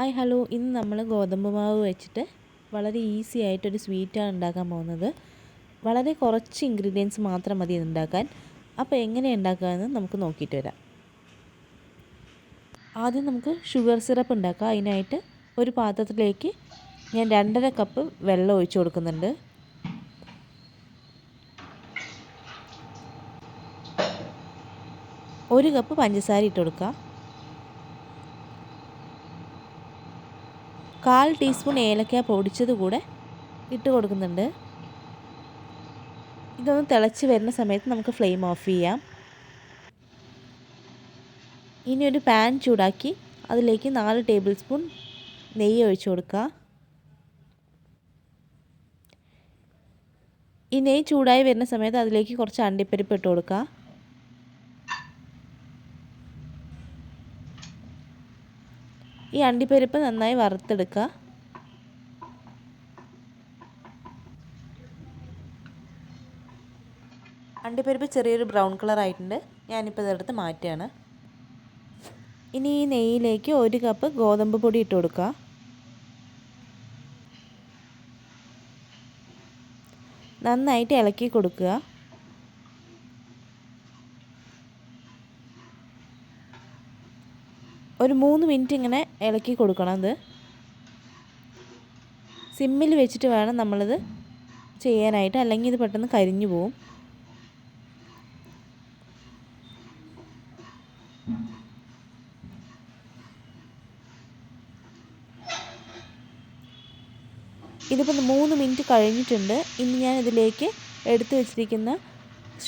Hi hello, ഇന്ന് നമ്മൾ ഗോതമ്പ് മാവ് വെച്ചിട്ട് വളരെ ഈസി ആയിട്ടൊരു സ്വീറ്റാണ് ഉണ്ടാക്കാൻ പോകുന്നത്. വളരെ കുറച്ച് ഇൻഗ്രീഡിയൻസ് മാത്രം മതി ഉണ്ടാക്കാൻ. അപ്പോൾ എങ്ങനെ ഉണ്ടാക്കാമെന്ന് നമുക്ക് നോക്കിയിട്ട് വരാം. ആദ്യം നമുക്ക് ഷുഗർ സിറപ്പ് ഉണ്ടാക്കാം. അതിനായിട്ട് ഒരു പാത്രത്തിലേക്ക് ഞാൻ 2.5 കപ്പ് വെള്ളം ഒഴിച്ചു കൊടുക്കുന്നുണ്ട്. ഒരു കപ്പ് പഞ്ചസാര ഇട്ട് കൊടുക്കുക. 1/4 ടീസ്പൂൺ ഏലക്ക പൊടിച്ചത് കൂടെ ഇട്ട് കൊടുക്കുന്നുണ്ട്. ഇതൊന്ന് തിളച്ച് വരുന്ന സമയത്ത് നമുക്ക് ഫ്ലെയിം ഓഫ് ചെയ്യാം. ഇനി ഒരു പാൻ ചൂടാക്കി അതിലേക്ക് 4 ടേബിൾ സ്പൂൺ നെയ്യ് ഒഴിച്ചു കൊടുക്കുക. ഈ നെയ്യ് ചൂടായി വരുന്ന സമയത്ത് അതിലേക്ക് കുറച്ച് അണ്ടിപ്പരിപ്പ് ഇട്ട് കൊടുക്കുക. ഈ അണ്ടിപ്പരിപ്പ് നന്നായി വറുത്തെടുക്കുക. അണ്ടിപ്പരിപ്പ് ചെറിയൊരു ബ്രൗൺ കളർ ആയിട്ടുണ്ട്. ഞാനിപ്പോൾ ഇതെടുത്ത് മാറ്റുകയാണ്. ഇനി ഈ നെയ്യിലേക്ക് 1 കപ്പ് ഗോതമ്പ് പൊടി ഇട്ട് കൊടുക്കുക. നന്നായിട്ട് ഇളക്കി കൊടുക്കുക. ഒരു 3 മിനിറ്റ് ഇങ്ങനെ ഇളക്കി കൊടുക്കണം. അത് സിമ്മിൽ വെച്ചിട്ട് വേണം നമ്മളിത് ചെയ്യാനായിട്ട്, അല്ലെങ്കിൽ ഇത് പെട്ടെന്ന് കരിഞ്ഞു പോവും. ഇതിപ്പോൾ 3 മിനിറ്റ് കഴിഞ്ഞിട്ടുണ്ട്. ഇനി ഞാൻ ഇതിലേക്ക് എടുത്തു വെച്ചിരിക്കുന്ന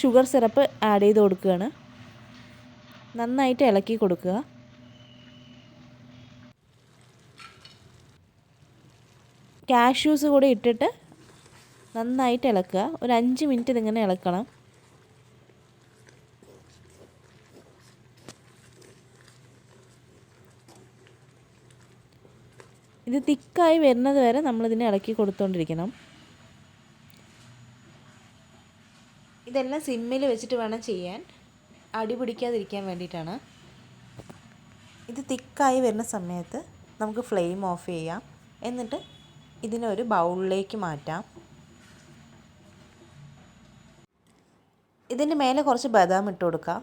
ഷുഗർ സിറപ്പ് ആഡ് ചെയ്ത് കൊടുക്കുകയാണ്. നന്നായിട്ട് ഇളക്കി കൊടുക്കുക. കാഷ്യൂസ് കൂടെ ഇട്ടിട്ട് നന്നായിട്ട് ഇളക്കുക. ഒരു 5 മിനിറ്റ് ഇതിങ്ങനെ ഇളക്കണം. ഇത് തിക്കായി വരുന്നത് വരെ നമ്മളിതിനെ ഇളക്കി കൊടുത്തുകൊണ്ടിരിക്കണം. ഇതെല്ലാം സിമ്മിൽ വെച്ചിട്ട് വേണം ചെയ്യാൻ, അടി പിടിക്കാതിരിക്കാൻ വേണ്ടിയിട്ടാണ്. ഇത് തിക്കായി വരുന്ന സമയത്ത് നമുക്ക് ഫ്ലെയിം ഓഫ് ചെയ്യാം. എന്നിട്ട് ഇതിനെ ഒരു ബൗളിലേക്ക് മാറ്റാം. ഇതിൻ്റെ മേലെ കുറച്ച് ബദാം ഇട്ട് കൊടുക്കാം.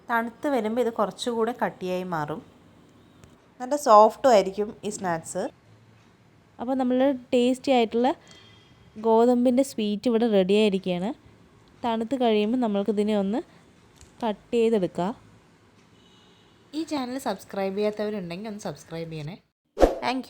തണുത്ത് വരുമ്പോൾ ഇത് കുറച്ചുകൂടെ കട്ടിയായി മാറും. നല്ല സോഫ്റ്റും ആയിരിക്കും ഈ സ്നാക്സ്. അപ്പോൾ നമ്മൾ ടേസ്റ്റി ആയിട്ടുള്ള ഗോതമ്പിൻ്റെ സ്വീറ്റ് ഇവിടെ റെഡി ആയിരിക്കുകയാണ്. തണുത്ത് കഴിയുമ്പോൾ നമ്മൾക്കിതിനെ ഒന്ന് കട്ട് ചെയ്തെടുക്കാം. ഈ ചാനൽ സബ്സ്ക്രൈബ് ചെയ്യാത്തവരുണ്ടെങ്കിൽ ഒന്ന് സബ്സ്ക്രൈബ് ചെയ്യണേ. താങ്ക്